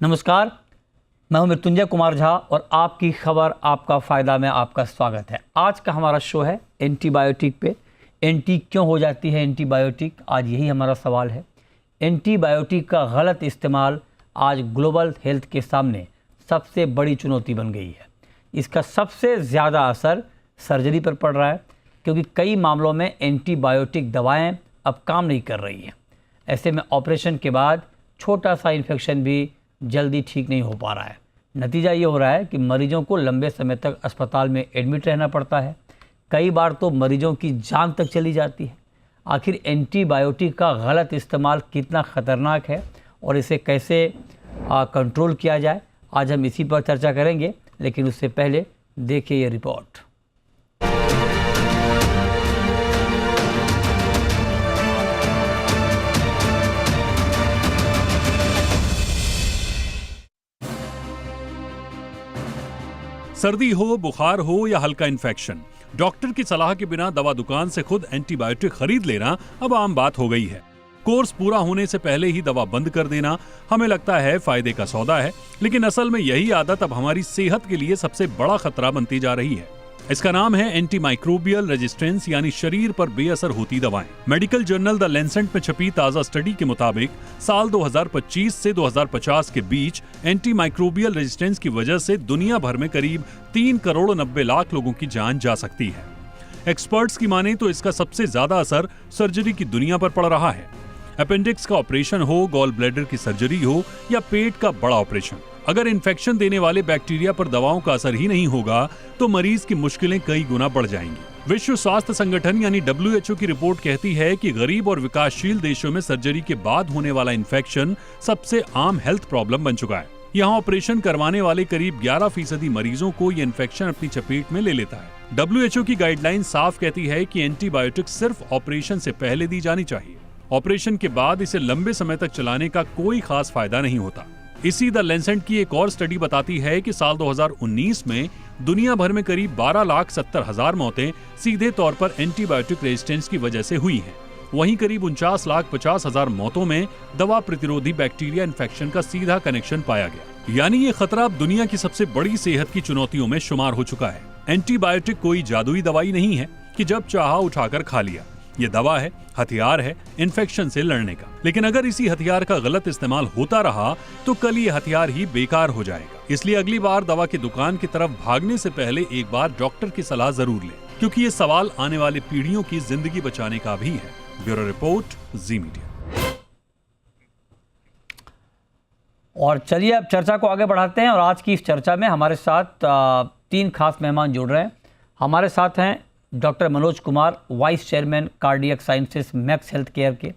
नमस्कार, मैं हूं मृत्युंजय कुमार झा और आपकी खबर आपका फ़ायदा में आपका स्वागत है। आज का हमारा शो है एंटीबायोटिक पे। एंटी क्यों हो जाती है एंटीबायोटिक, आज यही हमारा सवाल है। एंटीबायोटिक का गलत इस्तेमाल आज ग्लोबल हेल्थ के सामने सबसे बड़ी चुनौती बन गई है। इसका सबसे ज़्यादा असर सर्जरी पर पड़ रहा है, क्योंकि कई मामलों में एंटीबायोटिक दवाएं अब काम नहीं कर रही हैं। ऐसे में ऑपरेशन के बाद छोटा सा इन्फेक्शन भी जल्दी ठीक नहीं हो पा रहा है। नतीजा ये हो रहा है कि मरीजों को लंबे समय तक अस्पताल में एडमिट रहना पड़ता है। कई बार तो मरीजों की जान तक चली जाती है। आखिर एंटीबायोटिक का गलत इस्तेमाल कितना ख़तरनाक है और इसे कैसे कंट्रोल किया जाए, आज हम इसी पर चर्चा करेंगे। लेकिन उससे पहले देखिए ये रिपोर्ट। सर्दी हो, बुखार हो या हल्का इन्फेक्शन, डॉक्टर की सलाह के बिना दवा दुकान से खुद एंटीबायोटिक खरीद लेना अब आम बात हो गई है। कोर्स पूरा होने से पहले ही दवा बंद कर देना हमें लगता है फायदे का सौदा है, लेकिन असल में यही आदत अब हमारी सेहत के लिए सबसे बड़ा खतरा बनती जा रही है। इसका नाम है एंटीमाइक्रोबियल रेजिस्टेंस, यानी शरीर पर बेअसर होती दवाएं। मेडिकल जर्नल द लैंसेट में छपी ताजा स्टडी के मुताबिक साल 2025 से 2050 के बीच एंटीमाइक्रोबियल रेजिस्टेंस की वजह से दुनिया भर में करीब 3 करोड़ 90 लाख लोगों की जान जा सकती है। एक्सपर्ट्स की माने तो इसका सबसे ज्यादा असर सर्जरी की दुनिया पर पड़ रहा है। अपेंडिक्स का ऑपरेशन हो, गॉल ब्लैडर की सर्जरी हो या पेट का बड़ा ऑपरेशन, अगर इन्फेक्शन देने वाले बैक्टीरिया पर दवाओं का असर ही नहीं होगा तो मरीज की मुश्किलें कई गुना बढ़ जाएंगी। विश्व स्वास्थ्य संगठन यानी WHO की रिपोर्ट कहती है कि गरीब और विकासशील देशों में सर्जरी के बाद होने वाला इन्फेक्शन सबसे आम हेल्थ प्रॉब्लम बन चुका है। यहाँ ऑपरेशन करवाने वाले करीब 11% मरीजों को ये इन्फेक्शन अपनी चपेट में ले लेता है। WHO की गाइडलाइन साफ कहती है कि एंटीबायोटिक सिर्फ ऑपरेशन से पहले दी जानी चाहिए। ऑपरेशन के बाद इसे लंबे समय तक चलाने का कोई खास फायदा नहीं होता। इसी द लैंसेट की एक और स्टडी बताती है कि साल 2019 में दुनिया भर में करीब 12,70,000 मौतें सीधे तौर पर एंटीबायोटिक रेजिस्टेंस की वजह से हुई हैं। वहीं करीब 49,50,000 मौतों में दवा प्रतिरोधी बैक्टीरिया इन्फेक्शन का सीधा कनेक्शन पाया गया। यानी ये खतरा अब दुनिया की सबसे बड़ी सेहत की चुनौतियों में शुमार हो चुका है। एंटीबायोटिक कोई जादुई दवाई नहीं है कि जब चाहा उठाकर खा लिया। ये दवा है, हथियार है इन्फेक्शन से लड़ने का। लेकिन अगर इसी हथियार का गलत इस्तेमाल होता रहा तो कल ये हथियार ही बेकार हो जाएगा। इसलिए अगली बार दवा की दुकान की तरफ भागने से पहले एक बार डॉक्टर की सलाह जरूर लें, क्योंकि ये सवाल आने वाली पीढ़ियों की जिंदगी बचाने का भी है। ब्यूरो रिपोर्ट, जी मीडिया। और चलिए अब चर्चा को आगे बढ़ाते हैं। और आज की इस चर्चा में हमारे साथ 3 खास मेहमान जुड़ रहे हैं। हमारे साथ हैं doctor Manoj Kumar, vice chairman cardiac sciences Max health care के।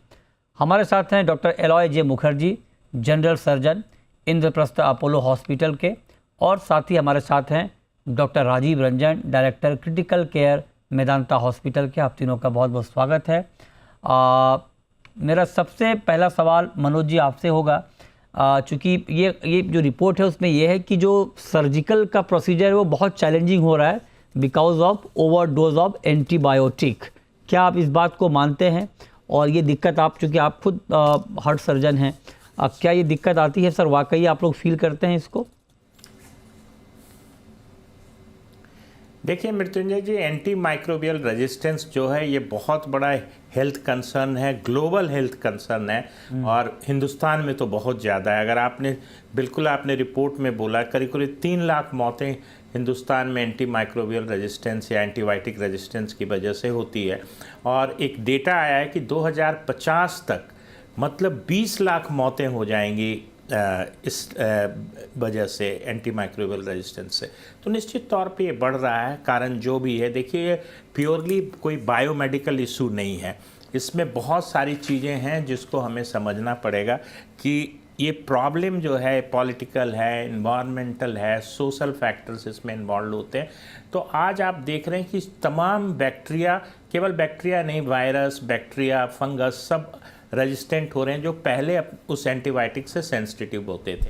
हमारे साथ हैं doctor Aloy J Mukherjee, general surgeon, Indraprastha Apollo hospital के। और साथ ही हमारे साथ हैं doctor Rajiv Ranjan, director critical care Medanta hospital के। आप तीनों का बहुत बहुत स्वागत है। मेरा सबसे पहला सवाल मनोज जी आपसे होगा, चूँकि ये जो रिपोर्ट है उसमें ये है कि जो सर्जिकल का प्रोसीजर है वो बहुत चैलेंजिंग हो रहा है because of overdose of antibiotic. क्या आप इस बात को मानते हैं? और ये दिक्कत, आप चूँकि आप खुद हार्ट सर्जन हैं, क्या ये दिक्कत आती है सर? वाकई आप लोग फील करते हैं इसको? देखिए मृत्युंजय जी, एंटीमाइक्रोबियल रेजिस्टेंस जो है ये बहुत बड़ा हेल्थ कंसर्न है, ग्लोबल हेल्थ कंसर्न है और हिंदुस्तान में तो बहुत ज़्यादा है। अगर आपने रिपोर्ट में बोला करीब 3 लाख मौतें हिंदुस्तान में एंटीमाइक्रोबियल रेजिस्टेंस या एंटीबायोटिक रेजिस्टेंस की वजह से होती है। और एक डेटा आया है कि 2050 तक मतलब 20 लाख मौतें हो जाएंगी इस वजह से, एंटीमाइक्रोबियल रेजिस्टेंस से। तो निश्चित तौर पे ये बढ़ रहा है, कारण जो भी है। देखिए ये प्योरली कोई बायोमेडिकल इशू नहीं है, इसमें बहुत सारी चीज़ें हैं जिसको हमें समझना पड़ेगा कि ये प्रॉब्लम जो है पॉलिटिकल है, इन्वायरमेंटल है, सोशल फैक्टर्स इसमें इन्वॉल्व होते हैं। तो आज आप देख रहे हैं कि तमाम बैक्टीरिया, केवल बैक्टीरिया नहीं, वायरस, बैक्टीरिया, फंगस, सब रेजिस्टेंट हो रहे हैं जो पहले उस एंटीबायोटिक से सेंसिटिव होते थे।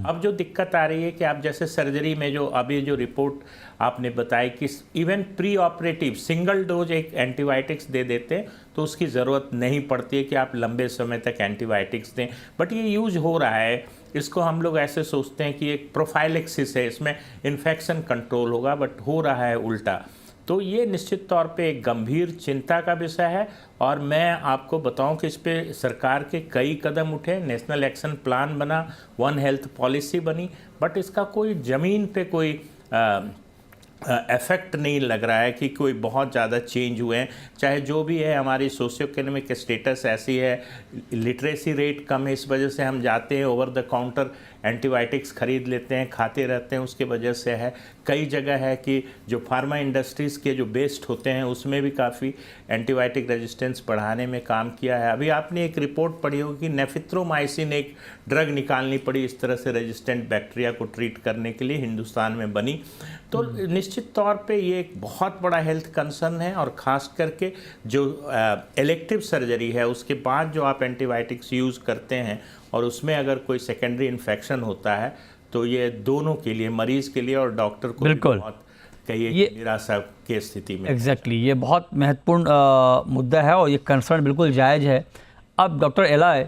अब जो दिक्कत आ रही है कि आप जैसे सर्जरी में जो अभी जो रिपोर्ट आपने बताई कि even pre operative single dose एक एंटीबायोटिक्स दे देते हैं तो उसकी ज़रूरत नहीं पड़ती है कि आप लंबे समय तक एंटीबायोटिक्स दें। बट ये यूज हो रहा है इसको हम लोग ऐसे सोचते हैं कि एक प्रोफाइलेक्सिस है, इसमें इन्फेक्शन कंट्रोल होगा, बट हो रहा है उल्टा। तो ये निश्चित तौर पे एक गंभीर चिंता का विषय है और मैं आपको बताऊं कि इस पे सरकार के कई कदम उठे, नेशनल एक्शन प्लान बना, वन हेल्थ पॉलिसी बनी, बट इसका कोई ज़मीन पे कोई इफेक्ट नहीं लग रहा है कि कोई बहुत ज़्यादा चेंज हुए हैं। चाहे जो भी है, हमारी सोशियो इकोनॉमिक स्टेटस ऐसी है, लिटरेसी रेट कम है, इस वजह से हम जाते हैं ओवर द काउंटर एंटीबायोटिक्स खरीद लेते हैं, खाते रहते हैं, उसके वजह से है। कई जगह है कि जो फार्मा इंडस्ट्रीज़ के जो बेस्ड होते हैं उसमें भी काफ़ी एंटीबायोटिक रेजिस्टेंस बढ़ाने में काम किया है। अभी आपने एक रिपोर्ट पढ़ी होगी कि नेफिथ्रोमाइसिन एक ड्रग निकालनी पड़ी इस तरह से रेजिस्टेंट बैक्टीरिया को ट्रीट करने के लिए, हिंदुस्तान में बनी। तो निश्चित तौर पे ये एक बहुत बड़ा हेल्थ कंसर्न है और ख़ास करके जो इलेक्टिव सर्जरी है उसके बाद जो आप एंटीबायोटिक्स यूज़ करते हैं और उसमें अगर कोई सेकेंडरी इन्फेक्शन होता है तो ये दोनों के लिए, मरीज़ के लिए और डॉक्टर को भी बहुत कहिए निराशा की स्थिति में। एग्जैक्टली ये बहुत महत्वपूर्ण मुद्दा है और ये कंसर्न बिल्कुल जायज़ है। अब डॉक्टर एलॉय,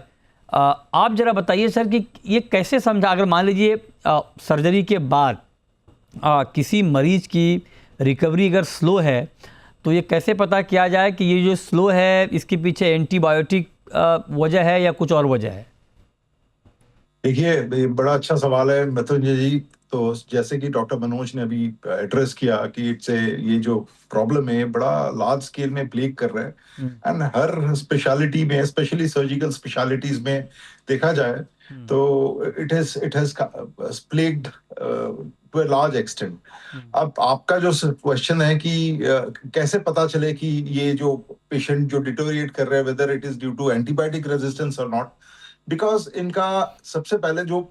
आप ज़रा बताइए सर कि ये कैसे समझा, अगर मान लीजिए सर्जरी के बाद किसी मरीज की रिकवरी अगर स्लो है तो ये कैसे पता किया जाए कि ये जो स्लो है इसके पीछे एंटीबायोटिक वजह है या कुछ और वजह है? देखिए, बड़ा अच्छा सवाल है मृत्युंजय जी। तो जैसे कि डॉक्टर मनोज ने अभी एड्रेस किया कि ये जो प्रॉब्लम है बड़ा लार्ज स्केल में प्लेग कर रहा है एंड हर स्पेशलिटी में, स्पेशली सर्जिकल स्पेशलिटीज में देखा जाए तो it has plagued to a large extent. अब आपका जो क्वेश्चन है कि कैसे पता चले कि ये जो पेशेंट जो डिटोरिएट कर रहे हैं whether it is due to antibiotic resistance और नॉट, बिकॉज इनका सबसे पहले जो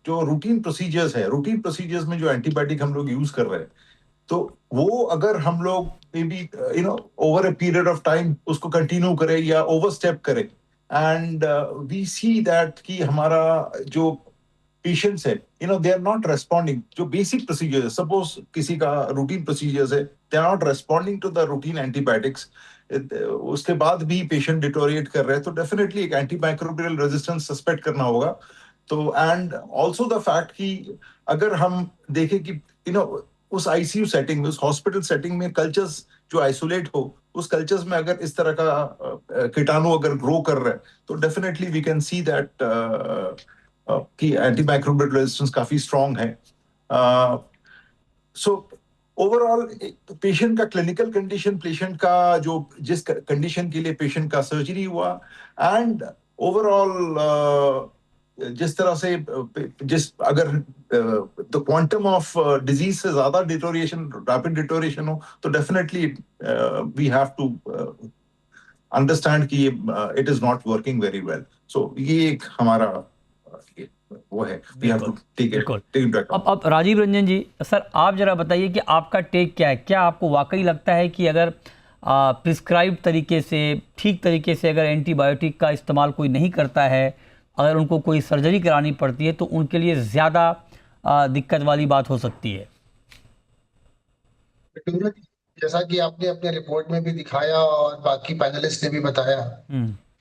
रूटीन प्रोसीजर्स है, रूटीन प्रोसीजर्स में जो एंटीबायोटिक हम लोग यूज कर रहे हैं तो वो अगर हम लोग may be over a period of time उसको कंटिन्यू करें या ओवरस्टेप करें एंड वी सी दैट कि हमारा जो पेशेंट्स है दे आर नॉट रेस्पॉन्डिंग, जो बेसिक प्रोसीजर है, सपोज किसी का रूटीन प्रोसीजर्स है, they are not responding to the routine antibiotics, उसके बाद भी पेशेंट डिटोरिएट कर रहे हैं तो डेफिनेटली एक एंटीमाइक्रोबियल रेजिस्टेंस सस्पेक्ट करना होगा। तो एंड आल्सो द फैक्ट कि अगर हम देखें कि उस आईसीयू सेटिंग में, उस हॉस्पिटल सेटिंग में कल्चर्स जो आइसोलेट हो, उस कल्चर्स में अगर इस तरह का कीटाणु अगर ग्रो कर रहा है तो definitely we can see that कि एंटीमाइक्रोबियल रेजिस्टेंस काफी स्ट्रांग है। सो ओवरऑल पेशेंट का क्लिनिकल कंडीशन, पेशेंट का जो जिस कंडीशन के लिए पेशेंट का सर्जरी हुआ एंड ओवरऑल जिस तरह से अगर द क्वांटम ऑफ डिजीज से ज्यादा डिटोरिएशन, रैपिड डिटोरिएशन हो तो definitely we have to understand कि it is not working very well. So ये एक हमारा वो है, we have to take it. अब राजीव रंजन जी, सर आप जरा बताइए कि आपका टेक क्या है? क्या आपको वाकई लगता है कि अगर प्रिस्क्राइब तरीके से, ठीक तरीके से अगर एंटीबायोटिक का इस्तेमाल कोई नहीं करता है, अगर उनको कोई सर्जरी करानी पड़ती है तो उनके लिए ज़्यादा दिक्कत वाली बात हो सकती है? जैसा कि आपने अपने रिपोर्ट में भी दिखाया और बाकी पैनलिस्ट ने भी बताया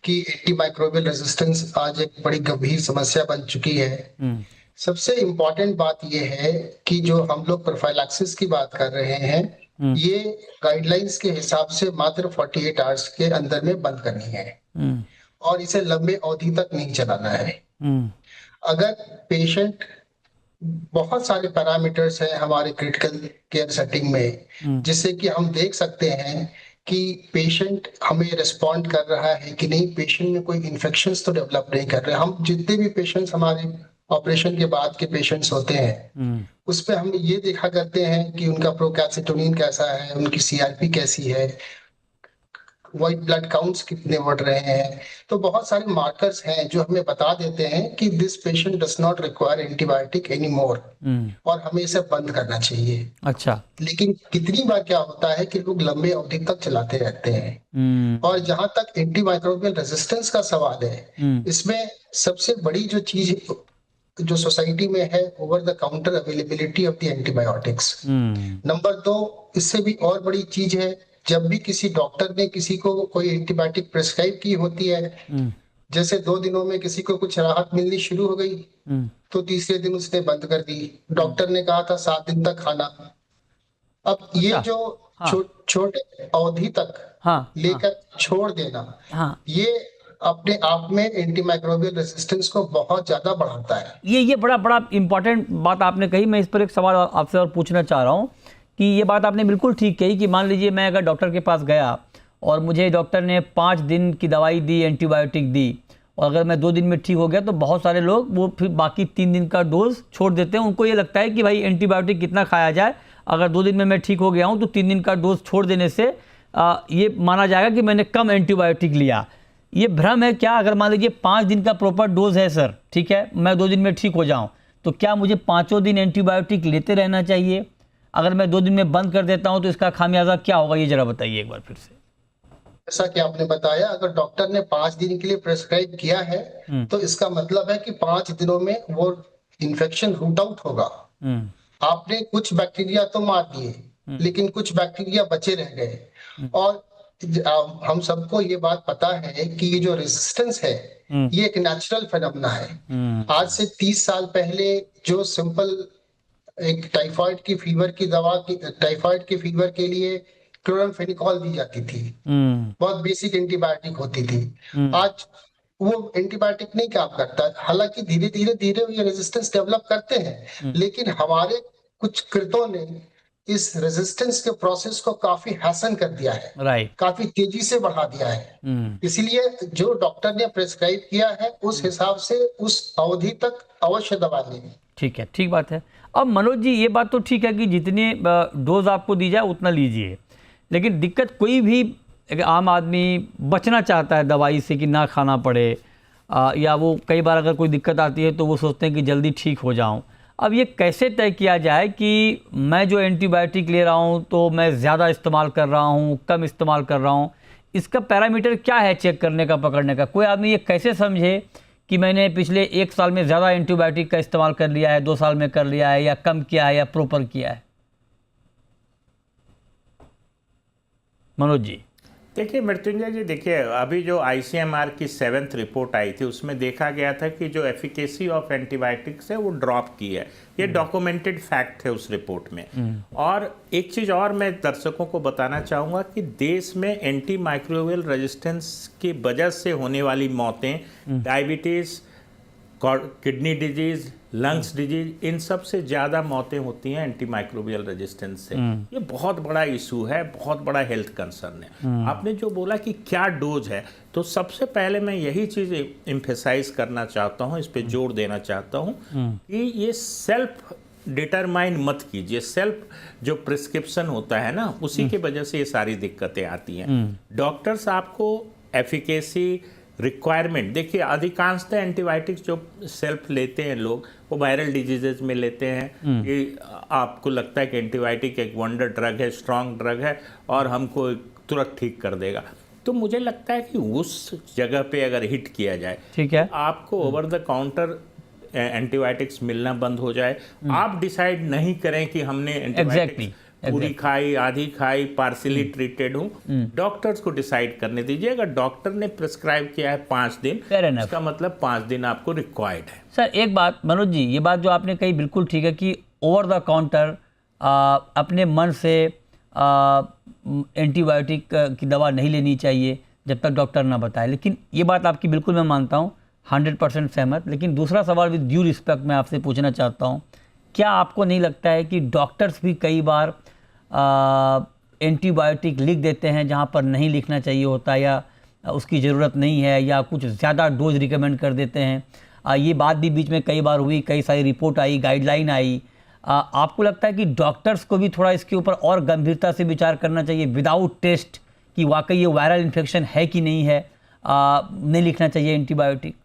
कि एंटीमाइक्रोबियल रेजिस्टेंस आज एक बड़ी गंभीर समस्या बन चुकी है। सबसे इम्पोर्टेंट बात यह है कि जो हम लोग प्रोफाइलैक्सिस की बात कर रहे हैं, ये गाइडलाइंस के हिसाब से मात्र 48 आवर्स के अंदर में बंद करनी है और इसे लंबे अवधि तक नहीं चलाना है। अगर पेशेंट, बहुत सारे पैरामीटर्स हैं हमारे क्रिटिकल केयर सेटिंग में जिससे कि हम देख सकते हैं कि पेशेंट हमें रिस्पॉन्ड कर रहा है कि नहीं, पेशेंट में कोई इन्फेक्शंस तो डेवलप नहीं कर रहे। हम जितने भी पेशेंट्स हमारे ऑपरेशन के बाद के पेशेंट्स होते हैं उस पे हम ये देखा करते हैं कि उनका प्रोकैल्सिटोनिन कैसा है, उनकी सीआरपी कैसी है, व्हाइट ब्लड काउंट्स कितने बढ़ रहे हैं। तो बहुत सारे मार्कर्स हैं जो हमें बता देते हैं कि this patient does not require antibiotic any more और हमें इसे बंद करना चाहिए। अच्छा, लेकिन कितनी बार क्या होता है कि लोग लंबे अवधि तक चलाते रहते हैं। और जहां तक एंटीमाइक्रोबियल रेजिस्टेंस का सवाल है, इसमें सबसे बड़ी जो चीज जो सोसाइटी में है, over the counter availability of the antibiotics. Number 2, इससे भी और बड़ी चीज है, जब भी किसी डॉक्टर ने किसी को कोई एंटीबायोटिक प्रिस्क्राइब की होती है, जैसे 2 दिनों में किसी को कुछ राहत मिलनी शुरू हो गई तो तीसरे दिन उसने बंद कर दी। डॉक्टर ने कहा था 7 दिन तक खाना। अब ये अच्छा। जो छोटे अवधि तक हाँ लेकर छोड़ देना, हाँ, ये अपने आप में एंटीमाइक्रोबियल रेजिस्टेंस को बहुत ज्यादा बढ़ाता है। ये बड़ा बड़ा इंपॉर्टेंट बात आपने कही। मैं इस पर एक सवाल आपसे और पूछना चाह रहा हूँ कि ये बात आपने बिल्कुल ठीक कही कि मान लीजिए मैं अगर डॉक्टर के पास गया और मुझे डॉक्टर ने 5 दिन की दवाई दी, एंटीबायोटिक दी, और अगर मैं 2 दिन में ठीक हो गया तो बहुत सारे लोग वो फिर बाकी 3 दिन का डोज छोड़ देते हैं। उनको ये लगता है कि भाई एंटीबायोटिक कितना खाया जाए, अगर 2 दिन में मैं ठीक हो गया हूँ तो 3 दिन का डोज छोड़ देने से ये माना जाएगा कि मैंने कम एंटीबायोटिक लिया। ये भ्रम है क्या? अगर मान लीजिए 5 दिन का प्रॉपर डोज है सर, ठीक है, मैं 2 दिन में ठीक हो जाऊँ, तो क्या मुझे 5 दिन एंटीबायोटिक लेते रहना चाहिए? अगर मैं 2 दिन में बंद कर देता हूँ तो इसका खामियाजा क्या होगा, ये जरा बताइए एक बार फिर से। जैसा कि आपने बताया, अगर डॉक्टर ने 5 दिन के लिए प्रेस्क्राइब किया है तो इसका मतलब है कि 5 दिनों में वो इन्फेक्शन रूट आउट होगा। आपने कुछ बैक्टीरिया तो मार दिए, लेकिन कुछ बैक्टीरिया बचे रह गए। और हम सबको ये बात पता है कि ये जो रेजिस्टेंस है ये एक नेचुरल फिनोमेना है। आज से 30 साल पहले जो सिंपल एक टाइफाइड की फीवर की दवा की, टाइफाइड के फीवर के लिए क्लोरामफेनिकॉल दी जाती थी, बहुत बेसिक एंटीबायोटिक होती थी। आज वो एंटीबायोटिक नहीं काम करता। हालांकि धीरे धीरे धीरे ये रेजिस्टेंस डेवलप करते हैं, लेकिन हमारे कुछ कृतों ने इस रेजिस्टेंस के प्रोसेस को काफी हैसन कर दिया है, राइट, काफी तेजी से बढ़ा दिया है। इसलिए जो डॉक्टर ने प्रेस्क्राइब किया है उस हिसाब से उस अवधि तक अवश्य दवा लें। ठीक है, ठीक बात है। अब मनोज जी, ये बात तो ठीक है कि जितनी डोज आपको दी जाए उतना लीजिए, लेकिन दिक्कत कोई भी एक आम आदमी बचना चाहता है दवाई से कि ना खाना पड़े, या वो कई बार अगर कोई दिक्कत आती है तो वो सोचते हैं कि जल्दी ठीक हो जाऊं। अब ये कैसे तय किया जाए कि मैं जो एंटीबायोटिक ले रहा हूं तो मैं ज़्यादा इस्तेमाल कर रहा हूं, कम इस्तेमाल कर रहा हूं? इसका पैरामीटर क्या है चेक करने का, पकड़ने का? कोई आदमी ये कैसे समझे कि मैंने पिछले 1 साल में ज़्यादा एंटीबायोटिक का इस्तेमाल कर लिया है, 2 साल में कर लिया है, या कम किया है, या प्रॉपर किया है? मनोज जी। देखिए मृत्युंजय जी, देखिए अभी जो ICMR की 7th रिपोर्ट आई थी उसमें देखा गया था कि जो एफिकेसी ऑफ एंटीबायोटिक्स है वो ड्रॉप की है। ये डॉक्यूमेंटेड फैक्ट है उस रिपोर्ट में। और एक चीज़ और मैं दर्शकों को बताना चाहूँगा कि देश में एंटी माइक्रोबियल रेजिस्टेंस की वजह से होने वाली मौतें, diabetes, kidney disease, lungs disease, इन सब से ज़्यादा मौतें होती हैं एंटी माइक्रोबियल रेजिस्टेंस से। ये बहुत बड़ा इशू है, बहुत बड़ा हेल्थ कंसर्न है। आपने जो बोला कि क्या डोज है, तो सबसे पहले मैं यही चीज़ एम्फेसाइज करना चाहता हूँ, इस पे जोर देना चाहता हूँ कि ये सेल्फ डिटरमाइन मत कीजिए। सेल्फ जो प्रिस्क्रिप्शन होता है ना, उसी की वजह से ये सारी दिक्कतें आती हैं। डॉक्टर्स आपको एफिकेसी रिक्वायरमेंट, देखिए अधिकांशतः एंटीबायोटिक्स जो सेल्फ लेते हैं लोग वो वायरल डिजीजेज में लेते हैं कि आपको लगता है कि एंटीबायोटिक एक वंडर ड्रग है, स्ट्रॉन्ग ड्रग है और हमको तुरंत ठीक कर देगा। तो मुझे लगता है कि उस जगह पे अगर हिट किया जाए, ठीक है, तो आपको ओवर द काउंटर एंटीबायोटिक्स मिलना बंद हो जाए। आप डिसाइड नहीं करें कि हमने एंटीबायोटिक्स पूरी खाई, आधी खाई, पार्शियली ट्रीटेड हूँ। डॉक्टर्स को डिसाइड करने दीजिए। अगर डॉक्टर ने प्रिस्क्राइब किया है 5 दिन, इसका मतलब 5 दिन आपको रिक्वायर्ड है। सर एक बात मनोज जी, ये बात जो आपने कही बिल्कुल ठीक है कि ओवर द काउंटर अपने मन से एंटीबायोटिक की दवा नहीं लेनी चाहिए जब तक डॉक्टर ना बताए। लेकिन ये बात आपकी बिल्कुल मैं मानता हूँ, 100% सहमत। लेकिन दूसरा सवाल विद ड्यू रिस्पेक्ट मैं आपसे पूछना चाहता हूँ, क्या आपको नहीं लगता है कि डॉक्टर्स भी कई बार एंटीबायोटिक लिख देते हैं जहाँ पर नहीं लिखना चाहिए होता, या उसकी ज़रूरत नहीं है, या कुछ ज़्यादा डोज रिकमेंड कर देते हैं? ये बात भी बीच में कई बार हुई, कई सारी रिपोर्ट आई, गाइडलाइन आई। आपको लगता है कि डॉक्टर्स को भी थोड़ा इसके ऊपर और गंभीरता से विचार करना चाहिए विदाउट टेस्ट कि वाकई ये वायरल इन्फेक्शन है कि नहीं है, नहीं लिखना चाहिए एंटीबायोटिक,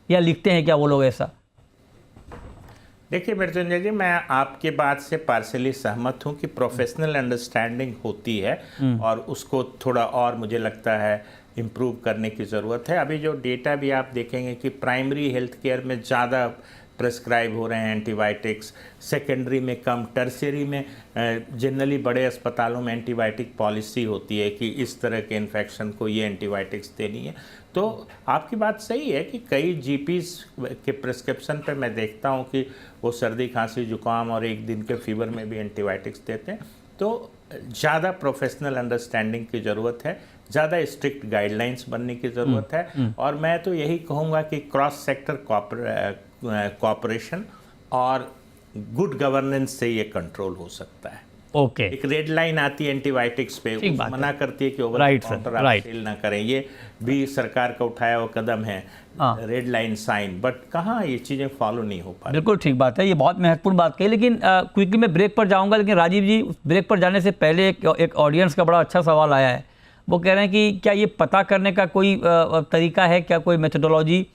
या लिखते हैं क्या वो लोग ऐसा? देखिए मृत्युंजय जी, मैं आपके बात से पार्शियली सहमत हूँ कि प्रोफेशनल अंडरस्टैंडिंग होती है और उसको थोड़ा और मुझे लगता है इम्प्रूव करने की ज़रूरत है। अभी जो डेटा भी आप देखेंगे कि प्राइमरी हेल्थ केयर में ज़्यादा प्रेस्क्राइब हो रहे हैं एंटीबायोटिक्स, सेकेंडरी में कम, टर्शियरी में जनरली बड़े अस्पतालों में एंटीबायोटिक पॉलिसी होती है कि इस तरह के इन्फेक्शन को ये एंटीबायोटिक्स देनी है। तो आपकी बात सही है कि कई जीपीज के प्रिस्क्रिप्शन पे मैं देखता हूँ कि वो सर्दी, खांसी, जुकाम और एक दिन के फीवर में भी एंटीबायोटिक्स देते हैं। तो ज़्यादा प्रोफेशनल अंडरस्टैंडिंग की ज़रूरत है, ज़्यादा स्ट्रिक्ट गाइडलाइंस बनने की ज़रूरत है, और मैं तो यही कहूँगा कि क्रॉस सेक्टर कोऑपरेशन और गुड गवर्नेंस से ये कंट्रोल हो सकता है। ओके, एक रेड लाइन आती है एंटीबायोटिक्स पे, ठीक बात मना करती है कि ओवर राइट काउंटर सर, आप राइट। सेल ना करें, ये भी सरकार का उठाया हुआ कदम है, रेड लाइन साइन, बट कहाँ ये चीज़ें फॉलो नहीं हो पा रही। बिल्कुल ठीक बात है, ये बहुत महत्वपूर्ण बात कही। लेकिन क्विकली मैं ब्रेक पर जाऊंगा, लेकिन राजीव जी ब्रेक पर जाने से पहले एक ऑडियंस का बड़ा अच्छा सवाल आया है। वो कह रहे हैं कि क्या ये पता करने का कोई तरीका है, क्या कोई मेथोडोलॉजी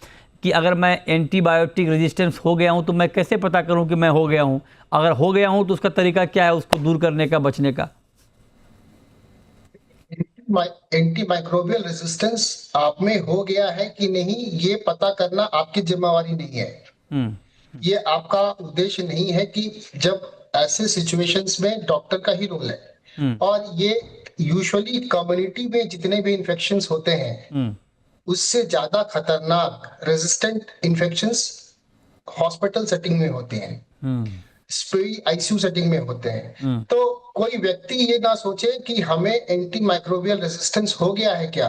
कि अगर मैं एंटीबायोटिक रेजिस्टेंस हो गया हूं तो मैं कैसे पता करूं कि मैं हो गया हूं? अगर हो गया हूं तो उसका तरीका क्या है उसको दूर करने का, बचने का? एंटी माइक्रोबियल रेजिस्टेंस आप में हो गया है कि नहीं, ये पता करना आपकी जिम्मेवारी नहीं है। ये आपका उद्देश्य नहीं है कि जब ऐसे सिचुएशंस में डॉक्टर का ही रोल है। और ये यूजुअली कम्युनिटी में जितने भी इन्फेक्शंस होते हैं उससे ज्यादा खतरनाक रेजिस्टेंट इन्फेक्शंस हॉस्पिटल सेटिंग में होते हैं, आईसीयू सेटिंग में होते हैं। तो कोई व्यक्ति ये ना सोचे कि हमें एंटी माइक्रोबियल रेजिस्टेंस हो गया है क्या,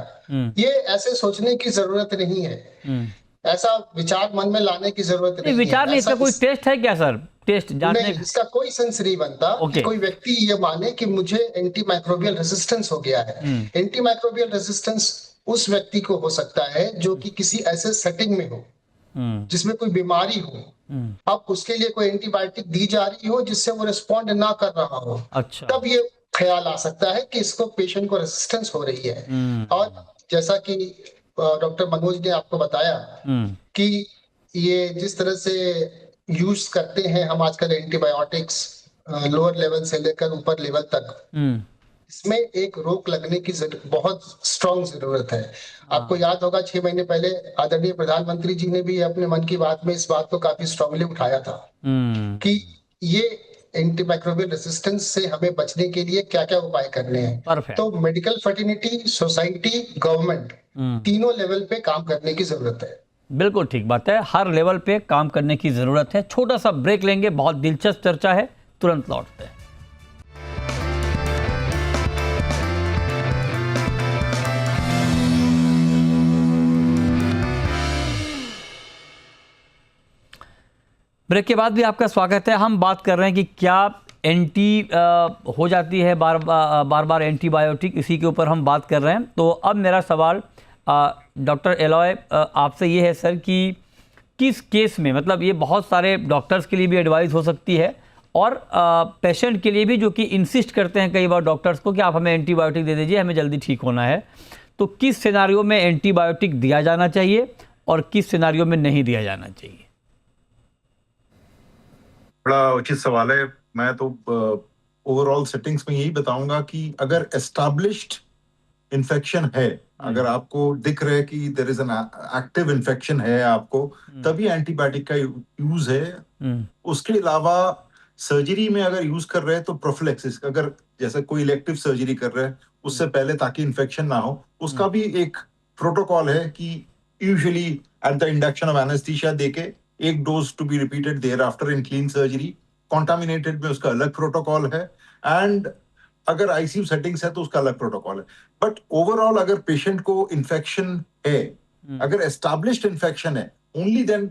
ये ऐसे सोचने की जरूरत नहीं है। ऐसा विचार मन में लाने की जरूरत नहीं है। विचार नहीं, इसका कोई टेस्ट है क्या सर? टेस्ट जानने नहीं, इसका कोई सेंस नहीं बनता कि कोई व्यक्ति ये माने कि मुझे एंटी माइक्रोबियल रेजिस्टेंस हो गया है। एंटी माइक्रोबियल रेजिस्टेंस उस व्यक्ति को हो सकता है जो कि किसी ऐसे सेटिंग में हो जिसमें कोई बीमारी हो, अब उसके लिए कोई एंटीबायोटिक दी जा रही हो जिससे वो रिस्पॉन्ड ना कर रहा हो। अच्छा, तब ये ख्याल आ सकता है कि इसको पेशेंट को रेजिस्टेंस हो रही है। और जैसा कि डॉक्टर मनोज ने आपको बताया कि ये जिस तरह से यूज करते हैं हम आजकल एंटीबायोटिक्स लोअर लेवल से लेकर ऊपर लेवल तक, इसमें एक रोक लगने की बहुत स्ट्रांग जरूरत है। आपको याद होगा 6 महीने पहले आदरणीय प्रधानमंत्री जी ने भी अपने मन की बात में इस बात को काफी स्ट्रांगली उठाया था कि ये एंटीमाइक्रोबियल रेजिस्टेंस से हमें बचने के लिए क्या क्या उपाय करने हैं। तो मेडिकल फर्टिनिटी, सोसाइटी, गवर्नमेंट, तीनों लेवल पे काम करने की जरूरत है। बिल्कुल ठीक बात है, हर लेवल पे काम करने की जरूरत है। छोटा सा ब्रेक लेंगे, बहुत दिलचस्प चर्चा है, तुरंत लौटते हैं। ब्रेक के बाद भी आपका स्वागत है। हम बात कर रहे हैं कि क्या एंटी हो जाती है बार बार एंटीबायोटिक, इसी के ऊपर हम बात कर रहे हैं। तो अब मेरा सवाल डॉक्टर एलॉय आपसे ये है सर कि किस केस में, मतलब ये बहुत सारे डॉक्टर्स के लिए भी एडवाइस हो सकती है और पेशेंट के लिए भी, जो कि इंसिस्ट करते हैं कई बार डॉक्टर्स को कि आप हमें एंटीबायोटिक दे दीजिए, हमें जल्दी ठीक होना है। तो किस सिनारियो में एंटीबायोटिक दिया जाना चाहिए और किस सिनारियो में नहीं दिया जाना चाहिए? बड़ा उचित सवाल है। मैं तो ओवरऑल सेटिंग्स में यही बताऊंगा कि अगर एस्टैब्लिश्ड इन्फेक्शन है, अगर आपको दिख रहा है कि there is an active infection है आपको, तभी एंटीबायोटिक का यूज है। उसके अलावा सर्जरी में अगर यूज कर रहे हैं तो प्रोफिलैक्सिस, अगर जैसे कोई इलेक्टिव सर्जरी कर रहे हैं उससे पहले ताकि इन्फेक्शन ना हो, उसका भी एक प्रोटोकॉल है कि usually at the induction of anaesthesia देके एक dose to be repeated thereafter in clean surgery. Contaminated में उसका अलग प्रोटोकॉल है, एंड अगर आईसीयू सेटिंग्स है तो उसका अलग प्रोटोकॉल है। बट ओवरऑल अगर पेशेंट को इन्फेक्शन है, अगर एस्टैब्लिश्ड इन्फेक्शन है, ओनली देन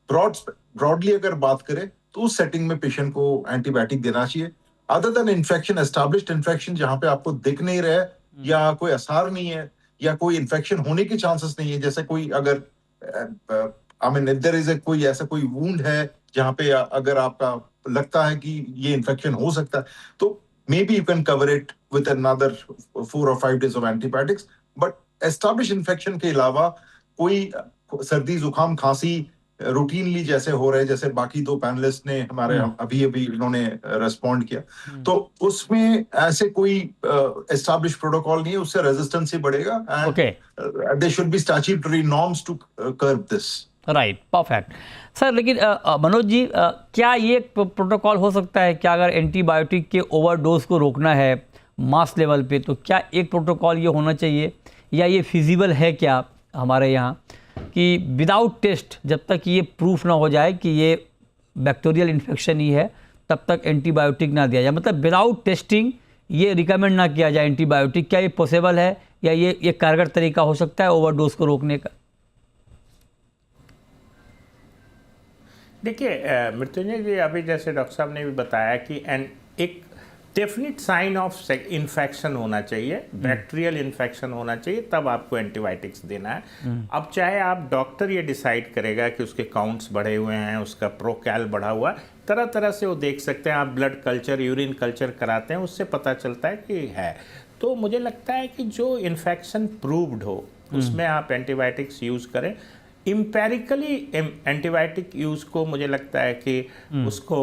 ब्रॉडली अगर बात करें तो उस सेटिंग में पेशेंट को एंटीबायोटिक देना चाहिए। Other than infection, established infection जहां पे आपको दिख नहीं रहा है या कोई असर नहीं है या कोई इन्फेक्शन होने के चांसेस नहीं है, जैसे कोई अगर कोई ऐसा कोई वुंड है जहां पे अगर आपका लगता है कि ये इन्फेक्शन हो सकता है, तो maybe you can cover it with another 4 or 5 days of antibiotics. But established infection के अलावा कोई सर्दी, जुकाम, खांसी रूटीनली जैसे हो रहे, जैसे बाकी 2 पैनलिस्ट ने हमारे अभी इन्होंने रेस्पॉन्ड किया, तो उसमें ऐसे कोई एस्टैब्लिश्ड प्रोटोकॉल नहीं है, उससे रेजिस्टेंस ही बढ़ेगा। And there should be statutory norms to curb this. Right, perfect sir. लेकिन मनोज जी, क्या ये प्रोटोकॉल हो सकता है क्या, अगर एंटीबायोटिक के ओवरडोज को रोकना है मास लेवल पे, तो क्या एक प्रोटोकॉल ये होना चाहिए, या ये फिजिबल है क्या हमारे यहाँ कि विदाउट टेस्ट, जब तक ये प्रूफ ना हो जाए कि ये बैक्टीरियल इन्फेक्शन ही है, तब तक एंटीबायोटिक ना दिया जाए? मतलब विदाउट टेस्टिंग ये रिकमेंड ना किया जाए एंटीबायोटिक, क्या ये पॉसिबल है, या ये कारगर तरीका हो सकता है ओवरडोज को रोकने का? देखिए मृत्युंजय जी, अभी जैसे डॉक्टर साहब ने भी बताया कि एक डेफिनेट साइन ऑफ इन्फेक्शन होना चाहिए, बैक्टीरियल इन्फेक्शन होना चाहिए, तब आपको एंटीबायोटिक्स देना है। अब चाहे आप डॉक्टर ये डिसाइड करेगा कि उसके काउंट्स बढ़े हुए हैं, उसका प्रोकैल बढ़ा हुआ है, तरह तरह से वो देख सकते हैं। आप ब्लड कल्चर, यूरिन कल्चर कराते हैं, उससे पता चलता है कि है। तो मुझे लगता है कि जो इन्फेक्शन प्रूव्ड हो उसमें आप एंटीबायोटिक्स यूज़ करें। इम्पेरिकली एंटीबायोटिक यूज़ को मुझे लगता है कि उसको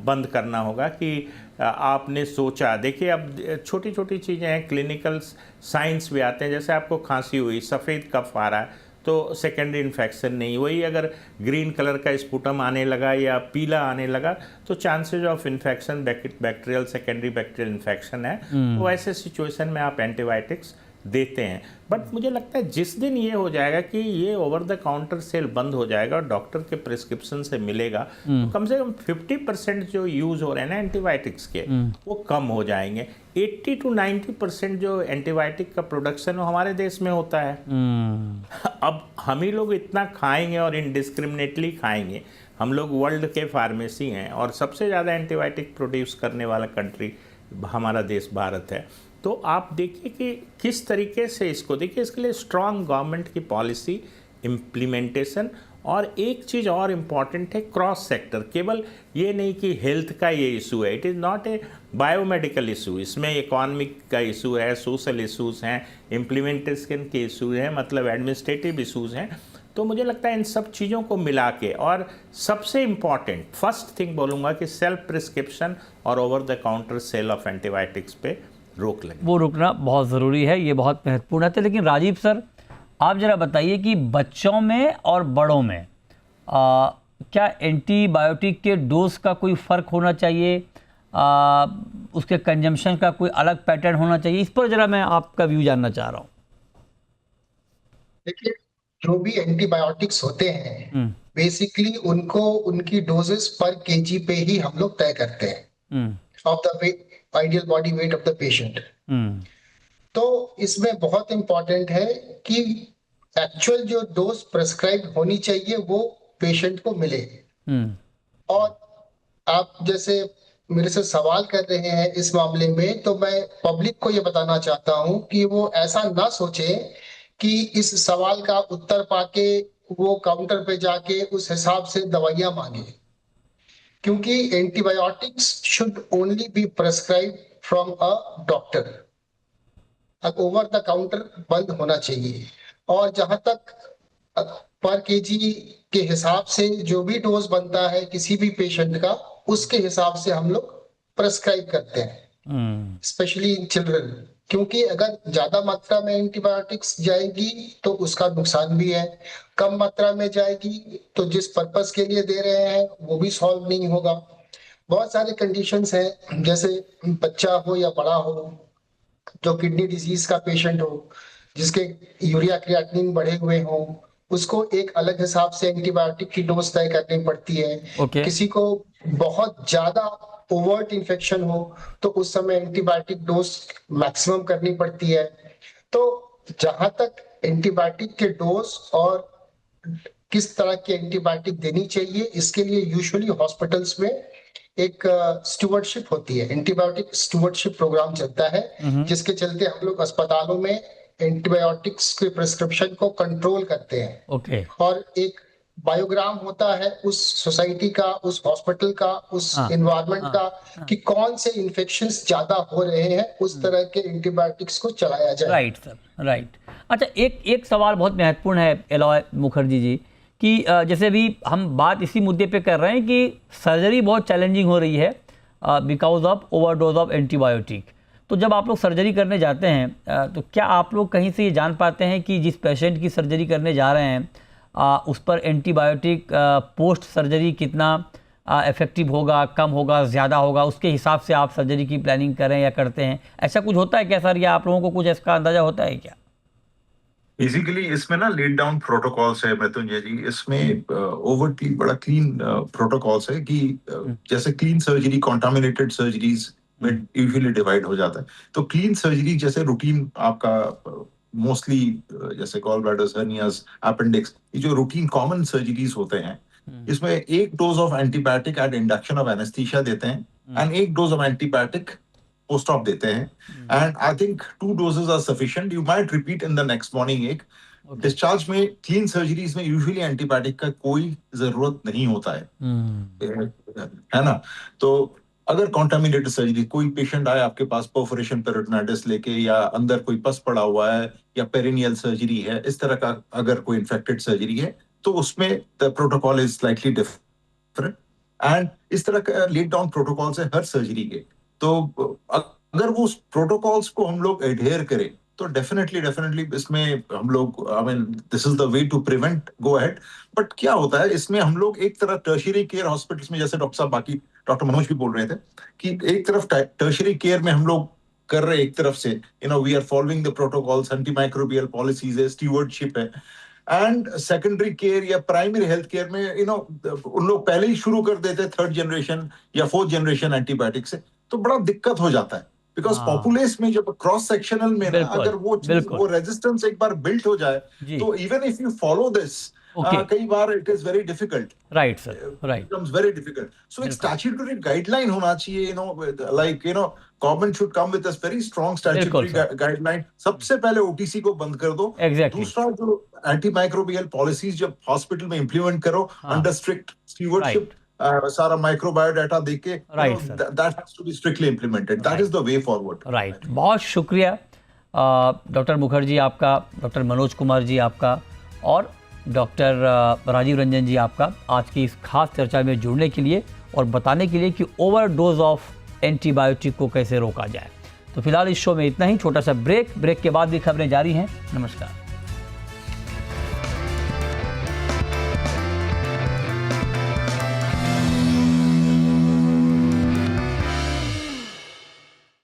बंद करना होगा कि आपने सोचा। देखिए अब छोटी छोटी चीज़ें हैं, क्लिनिकल साइंस भी आते हैं, जैसे आपको खांसी हुई, सफ़ेद कफ आ रहा है, तो सेकेंडरी इन्फेक्शन नहीं, वही अगर ग्रीन कलर का स्पुटम आने लगा या पीला आने लगा तो chances of infection bacterial secondary bacterial infection है। तो ऐसे सिचुएशन में आप एंटीबायोटिक्स देते हैं। बट मुझे लगता है जिस दिन ये हो जाएगा कि ये ओवर द काउंटर सेल बंद हो जाएगा और डॉक्टर के प्रिस्क्रिप्शन से मिलेगा, तो कम से कम 50% जो यूज़ हो रहे हैं ना एंटीबायोटिक्स के, वो कम हो जाएंगे। 80 to 90% जो एंटीबायोटिक का प्रोडक्शन हमारे देश में होता है। अब हम ही लोग इतना खाएंगे और इनडिस्क्रिमिनेटली खाएंगे। हम लोग वर्ल्ड के फार्मेसी हैं और सबसे ज़्यादा एंटीबायोटिक प्रोड्यूस करने वाला कंट्री हमारा देश भारत है। तो आप देखिए कि किस तरीके से इसको देखिए, इसके लिए स्ट्रॉन्ग गवर्नमेंट की पॉलिसी इम्प्लीमेंटेशन, और एक चीज़ और इम्पॉर्टेंट है क्रॉस सेक्टर। केवल ये नहीं कि हेल्थ का ये इशू है, it is not a biomedical issue, इसमें इकोनॉमिक का इशू है, सोशल इशूज़ हैं, इम्प्लीमेंटेशन के इशू हैं, मतलब एडमिनिस्ट्रेटिव इशूज़ हैं। तो मुझे लगता है इन सब चीज़ों को मिला के, और सबसे इम्पॉर्टेंट फर्स्ट थिंग बोलूँगा कि सेल्फ प्रिस्क्रिप्शन और over the counter sale of antibiotics पे रोक लगे, वो रुकना बहुत ज़रूरी है, ये बहुत महत्वपूर्ण है। लेकिन राजीव सर, आप ज़रा बताइए कि बच्चों में और बड़ों में क्या एंटीबायोटिक के डोज का कोई फ़र्क होना चाहिए, उसके कंजम्पशन का कोई अलग पैटर्न होना चाहिए? इस पर ज़रा मैं आपका व्यू जानना चाह रहा हूँ। देखिए, जो भी एंटीबायोटिक्स होते हैं बेसिकली उनको उनकी डोजेस पर केजी पे ही हम लोग तय करते हैं of the ideal body weight of the patient. तो इसमें बहुत इंपॉर्टेंट है कि एक्चुअल जो डोज प्रेस्क्राइब होनी चाहिए वो पेशेंट को मिले। और आप जैसे मेरे से सवाल कर रहे हैं इस मामले में, तो मैं पब्लिक को ये बताना चाहता हूं कि वो ऐसा ना सोचे कि इस सवाल का उत्तर पाके वो काउंटर पे जाके उस हिसाब से दवाइयां मांगे, क्योंकि antibiotics should only be prescribe from a doctor. Over the counter बंद होना चाहिए। और जहां तक पर केजी के हिसाब से जो भी डोज बनता है किसी भी पेशेंट का, उसके हिसाब से हम लोग प्रेस्क्राइब करते हैं, स्पेशली इन चिल्ड्रन। क्योंकि अगर ज्यादा मात्रा में एंटीबायोटिक्स जाएगी तो उसका नुकसान भी है, कम मात्रा में जाएगी तो जिस पर्पस के लिए दे रहे हैं वो भी सॉल्व नहीं होगा। बहुत सारे कंडीशंस हैं, जैसे बच्चा हो या बड़ा हो, जो किडनी डिजीज का पेशेंट हो, जिसके यूरिया क्रिएटिनिन बढ़े हुए हो, उसको एक अलग हिसाब से एंटीबायोटिक की डोज तय करनी पड़ती है। किसी को बहुत ज्यादा ओवर्ट इन्फेक्शन हो तो उस समय एंटीबायोटिक डोज मैक्सिमम करनी पड़ती है। तो जहां तक एंटीबायोटिक के डोज और किस तरह की एंटीबायोटिक देनी चाहिए, इसके लिए यूजुअली हॉस्पिटल्स में एक स्टूवर्डशिप होती है, एंटीबायोटिक स्टूवर्डशिप प्रोग्राम चलता है, जिसके चलते हम लोग अस्पतालों में एंटीबायोटिक्स के प्रिस्क्रिप्शन को कंट्रोल करते हैं। और एक बायोग्राम होता है उस सोसाइटी का, उस हॉस्पिटल का, उस एनवायरनमेंट का, कि कौन से इन्फेक्शंस ज्यादा हो रहे हैं, उस तरह के एंटीबायोटिक्स को चलाया जाए। Right sir, right. अच्छा, एक सवाल बहुत महत्वपूर्ण है एलॉय मुखर्जी जी, कि जैसे भी हम बात इसी मुद्दे पे कर रहे हैं कि सर्जरी बहुत चैलेंजिंग हो रही है because of overdose of antibiotic. तो जब आप लोग सर्जरी करने जाते हैं तो क्या आप लोग कहीं से ये जान पाते हैं कि जिस पेशेंट की सर्जरी करने जा रहे हैं उस पर एंटीबायोटिक पोस्ट सर्जरी कितना इफेक्टिव होगा, कम होगा, ज़्यादा होगा, उसके हिसाब से आप सर्जरी की प्लानिंग करें या करते हैं, ऐसा कुछ होता है क्या सर, या आप लोगों को कुछ इसका अंदाजा होता है क्या? बेसिकली इसमें ना लेड डाउन प्रोटोकॉल्स है मृत्युंजय जी, इसमें ओवरली बड़ा क्लीन प्रोटोकॉल्स है कि जैसे क्लीन सर्जरी कॉन्टामिनेटेड सर्जरीज में यूजुअली डिवाइड हो जाता है। तो क्लीन सर्जरी जैसे रूटीन आपका मोस्टली जैसे गॉल ब्लैडर्स, हर्नियास, अपेंडिक्स, ये जो रूटीन कॉमन सर्जरीज होते हैं, इसमें एक dose of antibiotic at induction of anaesthesia देते हैं एंड एक dose of antibiotic post op देते हैं, and I think 2 doses are sufficient. You might repeat in the next morning एक। डिस्चार्ज में क्लीन सर्जरीज में यूजुअली एंटीबायोटिक का कोई जरूरत नहीं होता है ना। तो अगर कॉन्टामिनेटेड सर्जरी, कोई पेशेंट आए आपके पास परफोरेशन पेरिटोनाइटिस लेके, या अंदर कोई पस पड़ा हुआ है, या पेरिनियल सर्जरी है, इस तरह का अगर कोई इन्फेक्टेड सर्जरी है, तो उसमें the protocol is slightly different, and इस तरह का लेड डाउन प्रोटोकॉल्स है हर सर्जरी के। तो अगर वो प्रोटोकॉल्स को हम लोग एडहेयर करें तो डेफिनेटली इसमें हम लोग, I mean this is the way to prevent, go ahead. But क्या होता है इसमें, हम लोग एक तरह टर्शियरी केयर हॉस्पिटल्स में, जैसे डॉक्टर साहब, बाकी डॉक्टर मनोज भी बोल रहे थे कि एक तरफ टर्शियरी केयर में हम लोग कर रहे हैं, एक तरफ से we are following the protocols, antimicrobial policies है, स्टीवर्डशिप है, एंड सेकेंडरी केयर या प्राइमरी हेल्थ केयर में उन लोग पहले ही शुरू कर देते 3rd जनरेशन या 4th जनरेशन एंटीबायोटिक से, तो बड़ा दिक्कत हो जाता है। बिकॉज पॉपुलेस में जब क्रॉस सेक्शनल में ना, अगर वो रेजिस्टेंस एक बार बिल्ट हो जाए, तो even if you follow this, कई बार it is very difficult. Right sir, right, becomes very difficult. So एक statutory guideline होना चाहिए, government should come with a very strong statutory guideline. सबसे पहले OTC को बंद कर दो। Exactly. दूसरा, जो antimicrobial policies जब हॉस्पिटल में implement करो under strict stewardship, सारा माइक्रोबायोडाटा देके, that has to be strictly implemented. That is the way forward. Right, बहुत शुक्रिया डॉक्टर मुखर्जी आपका, डॉक्टर मनोज कुमार जी आपका, और डॉक्टर राजीव रंजन जी आपका, आज की इस खास चर्चा में जुड़ने के लिए और बताने के लिए कि ओवरडोज ऑफ एंटीबायोटिक को कैसे रोका जाए। तो फिलहाल इस शो में इतना ही, छोटा सा ब्रेक के बाद भी खबरें जारी हैं। नमस्कार।